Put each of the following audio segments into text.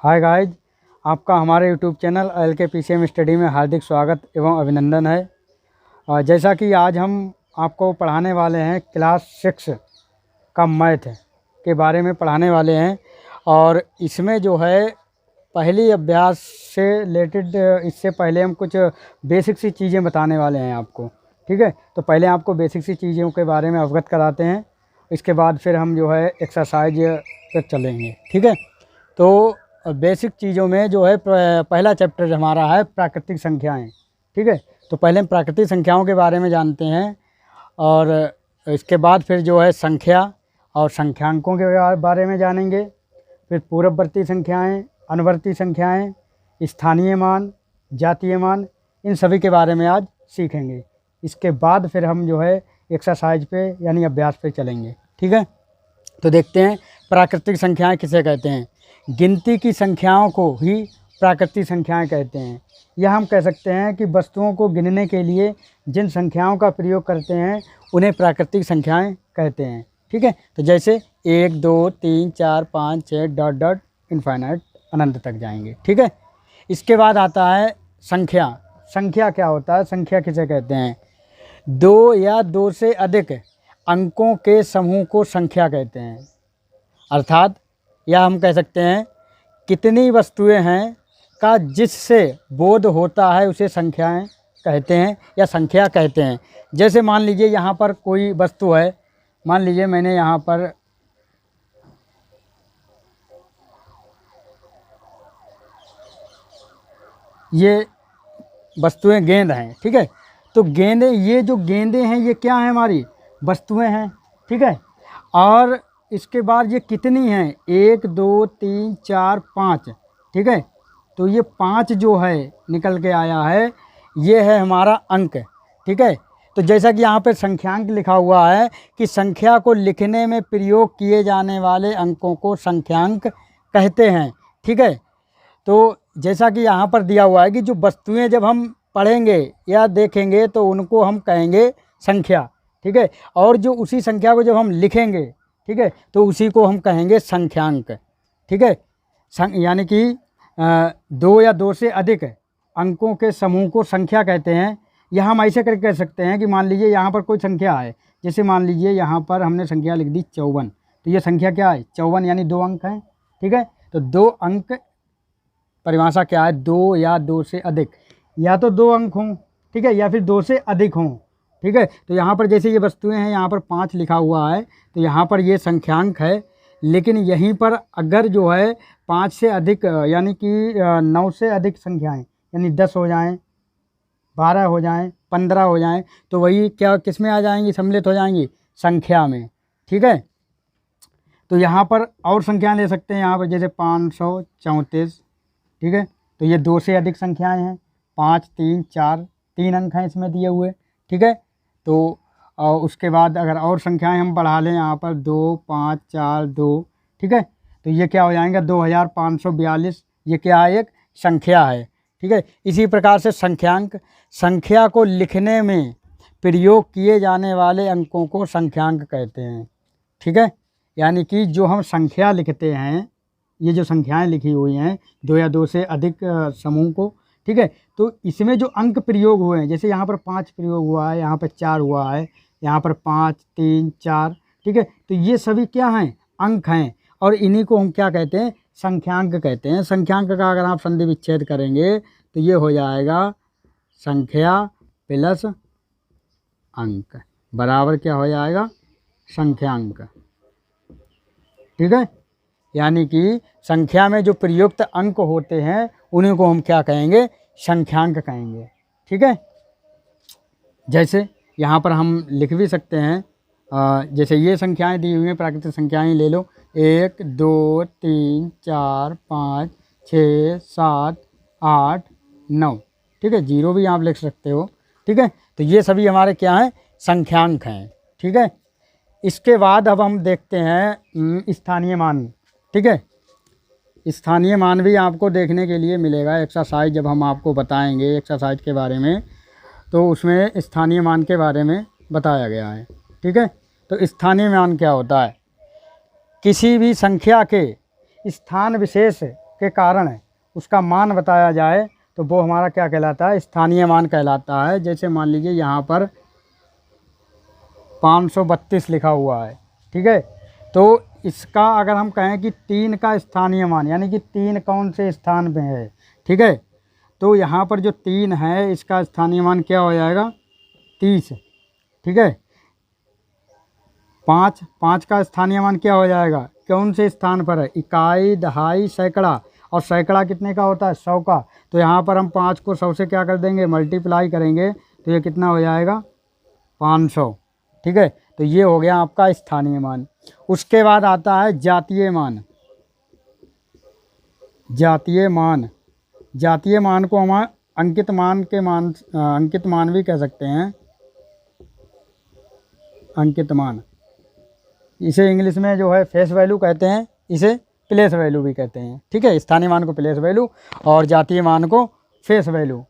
Hi guys, आपका हमारे YouTube channel LKPCM study में हार्दिक स्वागत एवं अभिनंदन है। जैसा कि आज हम आपको पढ़ाने वाले हैं क्लास 6 का मैथ के बारे में पढ़ाने वाले हैं। और इसमें जो है पहली अभ्यास से रिलेटेड इससे पहले हम कुछ बेसिक सी चीज़ें बताने वाले हैं आपको। ठीक है, तो पहले आपको बेसिक सी चीज़ों के बारे में अवगत कराते हैं, इसके बाद फिर हम जो है एक्सरसाइज पर चलेंगे। ठीक है, तो बेसिक चीज़ों में जो है पहला चैप्टर हमारा है प्राकृतिक संख्याएं। ठीक है, तो पहले हम प्राकृतिक संख्याओं के बारे में जानते हैं और इसके बाद फिर जो है संख्या और संख्यांकों के बारे में जानेंगे। फिर पूर्ववर्ती संख्याएं, अनुवर्ती संख्याएं, स्थानीय मान, जातीय मान, इन सभी के बारे में आज सीखेंगे। इसके बाद फिर हम जो है एक्सरसाइज पे यानी अभ्यास पे चलेंगे। ठीक है, तो देखते हैं प्राकृतिक संख्याएं किसे कहते हैं। गिनती की संख्याओं को ही प्राकृतिक संख्याएं कहते हैं। यह हम कह सकते हैं कि वस्तुओं को गिनने के लिए जिन संख्याओं का प्रयोग करते हैं उन्हें प्राकृतिक संख्याएं कहते हैं। ठीक है, तो जैसे 1, 2, 3, 4, 5, 6 डॉट डॉट इनफाइनाइट अनंत तक जाएंगे। ठीक है, इसके बाद आता है संख्या। संख्या क्या होता है, संख्या किसे कहते हैं। 2 या 2 से अधिक अंकों के समूह को संख्या कहते हैं। अर्थात या हम कह सकते हैं कितनी वस्तुएं हैं का जिससे बोध होता है उसे संख्याएं कहते हैं या संख्या कहते हैं। जैसे मान लीजिए यहाँ पर कोई वस्तु है, मान लीजिए मैंने यहाँ पर ये वस्तुएं गेंद हैं। ठीक है, तो गेंदें, ये जो गेंदें हैं ये क्या हैं, हमारी वस्तुएं हैं। ठीक है, और इसके बाद ये कितनी हैं, 1, 2, 3, 4, 5। ठीक है, तो ये 5 जो है निकल के आया है, ये है हमारा अंक। ठीक है, तो जैसा कि यहाँ पे संख्यांक लिखा हुआ है कि संख्या को लिखने में प्रयोग किए जाने वाले अंकों को संख्यांक कहते हैं। ठीक है, तो जैसा कि यहाँ पर दिया हुआ है कि जो वस्तुएं जब हम पढ़ेंगे या देखेंगे तो उनको हम कहेंगे संख्या। ठीक है, और जो उसी संख्या को जब हम लिखेंगे, ठीक है, तो उसी को हम कहेंगे संख्यांक। ठीक है, यानी कि 2 या 2 से अधिक अंकों के समूह को संख्या कहते हैं। यह हम ऐसे करके कह सकते हैं कि मान लीजिए यहाँ पर कोई संख्या है, जैसे मान लीजिए यहाँ पर हमने संख्या लिख दी 54, तो ये संख्या क्या है, 54 यानी 2 अंक हैं। ठीक है, तो 2 अंक परिभाषा क्या है, 2 या 2 से अधिक, या तो 2 अंक हों, ठीक है, या फिर 2 से अधिक हों। ठीक है, तो यहाँ पर जैसे ये वस्तुएं हैं, यहाँ पर 5 लिखा हुआ है, तो यहाँ पर ये संख्यांक है। लेकिन यहीं पर अगर जो है 5 से अधिक यानी कि 9 से अधिक संख्याएं, यानी 10 हो जाएं, 12 हो जाएं, 15 हो जाएं, तो वही क्या किस में आ जाएंगी, सम्मिलित हो जाएंगी संख्या में। ठीक है, तो यहाँ पर और संख्याएं ले सकते हैं, यहाँ पर जैसे 534। ठीक है, तो ये 2 से अधिक संख्याएँ हैं, 5, 3, 4, 3 अंक हैं इसमें दिए हुए। ठीक है, तो और उसके बाद अगर और संख्याएं हम बढ़ा लें यहाँ पर 2, 5, 4, 2। ठीक है, तो ये क्या हो जाएगा, 2542। ये क्या है, एक संख्या है। ठीक है, इसी प्रकार से संख्यांक, संख्या को लिखने में प्रयोग किए जाने वाले अंकों को संख्यांक कहते हैं। ठीक है, यानी कि जो हम संख्या लिखते हैं, ये जो संख्याएं लिखी हुई हैं 2 या 2 से अधिक समूह को, ठीक है, तो इसमें जो अंक प्रयोग हुए हैं, जैसे यहाँ पर 5 प्रयोग हुआ है, यहाँ पर 4 हुआ है, यहाँ पर 5, 3, 4। ठीक है, तो ये सभी क्या हैं, अंक हैं, और इन्हीं को हम क्या कहते हैं, संख्यांक कहते हैं। संख्यांक का अगर आप संधि विच्छेद करेंगे तो ये हो जाएगा संख्या प्लस अंक बराबर क्या हो जाएगा, संख्यांक। ठीक है, यानी कि संख्या में जो प्रयुक्त अंक होते हैं उन्हीं को हम क्या कहेंगे, संख्यांक कहेंगे। ठीक है, जैसे यहाँ पर हम लिख भी सकते हैं, जैसे ये संख्याएं दी हुई हैं, प्राकृतिक संख्याएं ले लो, 1, 2, 3, 4, 5, 6, 7, 8, 9। ठीक है, 0 भी आप लिख सकते हो। ठीक है, तो ये सभी हमारे क्या हैं, संख्यांक हैं। ठीक है, इसके बाद अब हम देखते हैं स्थानीय मान। ठीक है, स्थानीय मान भी आपको देखने के लिए मिलेगा एक्सरसाइज, जब हम आपको बताएंगे एक्सरसाइज के बारे में, तो उसमें स्थानीय मान के बारे में बताया गया है। ठीक है, तो स्थानीय मान क्या होता है, किसी भी संख्या के स्थान विशेष के कारण उसका मान बताया जाए तो वो हमारा क्या कहलाता है, स्थानीय मान कहलाता है। जैसे मान लीजिए यहाँ पर 532 लिखा हुआ है, ठीक है। तो इसका अगर हम कहें कि 3 का स्थानीय मान, यानी कि 3 कौन से स्थान पे है, ठीक है, तो यहाँ पर जो 3 है इसका स्थानीय मान क्या हो जाएगा, 30, ठीक है। 5 का स्थानीय मान क्या हो जाएगा, कौन से स्थान पर है, इकाई, दहाई, सैकड़ा, और सैकड़ा कितने का होता है, 100 का। तो यहाँ पर हम 5 को 100 से क्या कर देंगे, मल्टीप्लाई करेंगे, तो ये कितना हो जाएगा, 500, ठीक है। तो ये हो गया आपका स्थानीय मान। उसके बाद आता है जातीय मान। जातीय मान, जातीय मान को हम अंकित मान के मान, अंकित मान भी कह सकते हैं, अंकित मान। इसे इंग्लिश में जो है फेस वैल्यू कहते हैं, इसे प्लेस वैल्यू भी कहते हैं, ठीक है। स्थानीय मान को प्लेस वैल्यू और जातीय मान को फेस वैल्यू,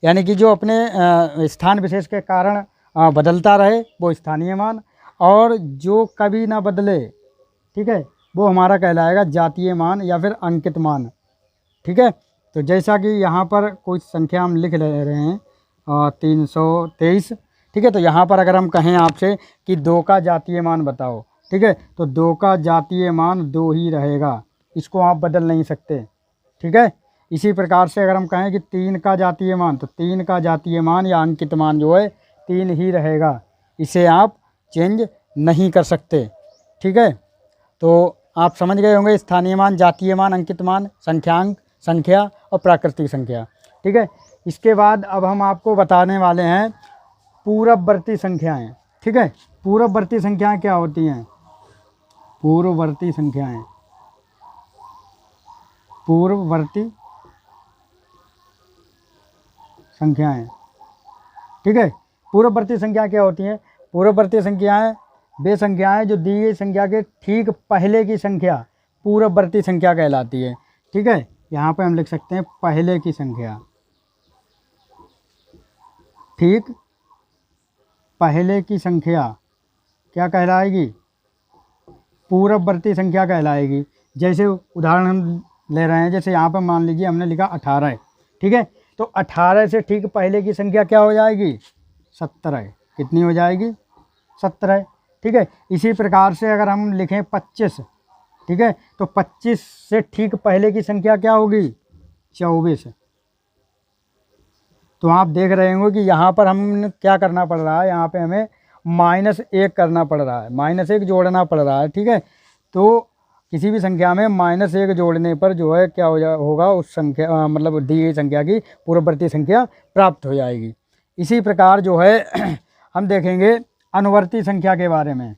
यानी कि जो अपने स्थान विशेष के कारण बदलता रहे वो स्थानीय मान, और जो कभी ना बदले, ठीक है, वो हमारा कहलाएगा जातीय मान या फिर अंकित मान, ठीक है। तो जैसा कि यहाँ पर कुछ संख्या हम लिख ले रहे हैं 323, ठीक है। तो यहाँ पर अगर हम कहें आपसे कि 2 का जातीय मान बताओ, ठीक है, तो 2 का जातीय मान 2 ही रहेगा, इसको आप बदल नहीं सकते, ठीक है। इसी प्रकार से अगर हम कहें कि 3 का जातीय मान, तो 3 का जातीय मान या अंकित मान जो है 3 ही रहेगा, इसे आप चेंज नहीं कर सकते, ठीक है। तो आप समझ गए होंगे स्थानीय मान, जातीय मान, अंकित मान, संख्यांक, संख्या और प्राकृतिक संख्या, ठीक है। इसके बाद अब हम आपको बताने वाले हैं पूर्ववर्ती संख्याएं, ठीक है। पूर्ववर्ती संख्याएं क्या होती हैं, पूर्ववर्ती संख्याएं, पूर्ववर्ती संख्याएं, ठीक है। पूर्ववर्ती संख्या क्या होती हैं, पूर्ववर्ती संख्याएं वे संख्याएं जो दी गई संख्या के ठीक पहले की संख्या पूर्ववर्ती संख्या कहलाती है, ठीक है। यहाँ पे हम लिख सकते हैं पहले की संख्या, ठीक पहले की संख्या क्या कहलाएगी, पूर्ववर्ती संख्या कहलाएगी। जैसे उदाहरण हम ले रहे हैं, जैसे यहाँ पर मान लीजिए हमने लिखा 18, ठीक है, तो 18 से ठीक पहले की संख्या क्या हो जाएगी, 17, कितनी हो जाएगी, 17, ठीक है। इसी प्रकार से अगर हम लिखें 25, ठीक है, तो 25 से ठीक पहले की संख्या क्या होगी, 24। तो आप देख रहे होंगे कि यहाँ पर हम क्या करना पड़ रहा है, यहाँ पे हमें -1 करना पड़ रहा है, -1 जोड़ना पड़ रहा है, ठीक है। तो किसी भी संख्या में -1 जोड़ने पर जो है क्या होगा, उस संख्या मतलब दी गई संख्या की पूर्ववर्ती संख्या प्राप्त हो जाएगी। इसी प्रकार जो है हम देखेंगे अनुवर्ती संख्या के बारे में।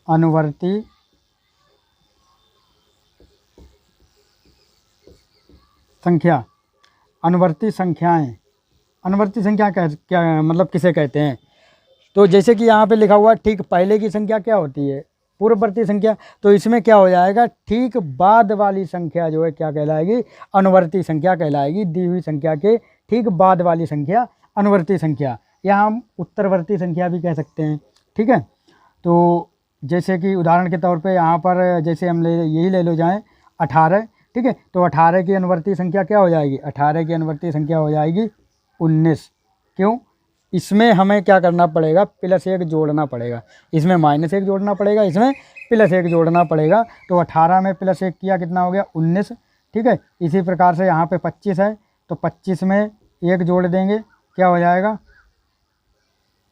अनुवर्ती संख्या, अनुवर्ती संख्याएं, अनुवर्ती संख्या क्या मतलब किसे कहते हैं, तो जैसे कि यहाँ पे लिखा हुआ ठीक पहले की संख्या क्या होती है, पूर्ववर्ती संख्या। तो इसमें क्या हो जाएगा, ठीक बाद वाली संख्या जो है क्या कहलाएगी, अनुवर्ती संख्या कहलाएगी। दी हुई संख्या के ठीक बाद वाली संख्या अनुवर्ती संख्या, या हम उत्तरवर्ती संख्या भी कह सकते हैं, ठीक है। तो जैसे कि उदाहरण के तौर पे यहाँ पर जैसे हम यही ले लो जाएँ 18, ठीक है, तो 18 की अनुवर्ती संख्या क्या हो जाएगी, 18 की अनुवर्ती संख्या हो जाएगी 19। क्यों, इसमें हमें क्या करना पड़ेगा, +1 जोड़ना पड़ेगा, इसमें -1 जोड़ना पड़ेगा, इसमें +1 जोड़ना पड़ेगा। तो 18 में +1 किया कितना हो गया, 19, ठीक है। इसी प्रकार से यहाँ पे 25 है, तो 25 में 1 जोड़ देंगे, क्या हो जाएगा,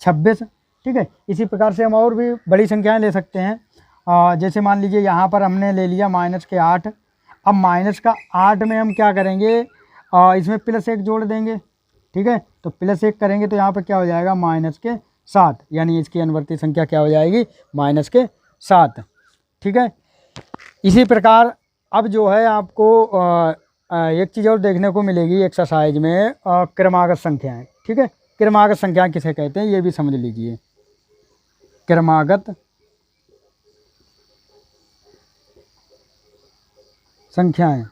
26, ठीक है। इसी प्रकार से हम और भी बड़ी संख्याएं ले सकते हैं। जैसे मान लीजिए यहाँ पर हमने ले लिया -8, अब -8 में हम क्या करेंगे, इसमें +1 जोड़ देंगे, ठीक है। तो +1 करेंगे तो यहाँ पर क्या हो जाएगा, -7, यानी इसकी अनुवर्ती संख्या क्या हो जाएगी, -7, ठीक है। इसी प्रकार अब जो है आपको एक चीज़ और देखने को मिलेगी एक्सरसाइज में, क्रमागत संख्याएं, ठीक है। क्रमागत संख्याएं किसे कहते हैं ये भी समझ लीजिए। क्रमागत संख्याएं,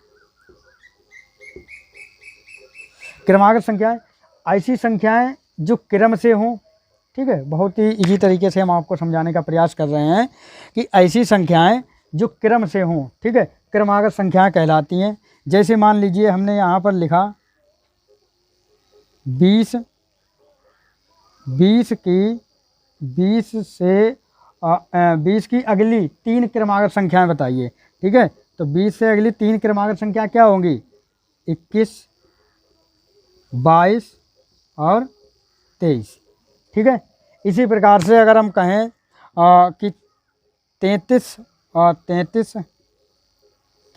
क्रमागत संख्याएं ऐसी संख्याएं जो क्रम से हों, ठीक है। बहुत ही इजी तरीके से हम आपको समझाने का प्रयास कर रहे हैं कि ऐसी संख्याएं जो क्रम से हों, ठीक है, क्रमागत संख्याएं कहलाती हैं। जैसे मान लीजिए हमने यहाँ पर लिखा 20, 20 की अगली 3 क्रमागत संख्याएं बताइए, ठीक है। तो 20 से अगली 3 क्रमागत संख्या क्या होंगी? 21, 22 और 23, ठीक है। इसी प्रकार से अगर हम कहें कि 33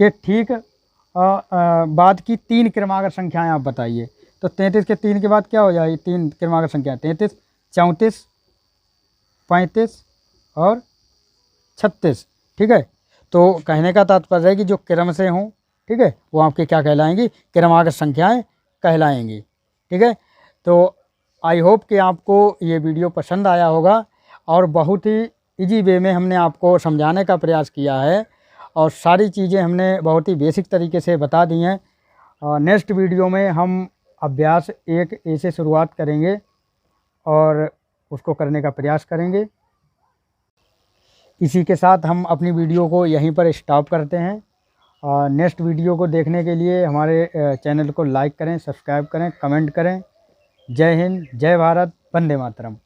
के ठीक बाद की 3 क्रमागत संख्याएं आप बताइए। तो 33 के 3 के बाद क्या हो जाएगी? 3 क्रमागत संख्या 33, 34, 35 और 36, ठीक है। तो कहने का तात्पर्य है कि जो क्रम से हों, ठीक है, वो आपके क्या कहलाएंगी? क्रमागत संख्याएं कहलाएंगी, ठीक है। तो आई होप कि आपको ये वीडियो पसंद आया होगा और बहुत ही इजी वे में हमने आपको समझाने का प्रयास किया है और सारी चीज़ें हमने बहुत ही बेसिक तरीके से बता दी हैं। नेक्स्ट वीडियो में हम अभ्यास 1 ए से शुरुआत करेंगे और उसको करने का प्रयास करेंगे। इसी के साथ हम अपनी वीडियो को यहीं पर स्टॉप करते हैं। नेक्स्ट वीडियो को देखने के लिए हमारे चैनल को लाइक करें, सब्सक्राइब करें, कमेंट करें। जय हिंद, जय भारत, वंदे मातरम।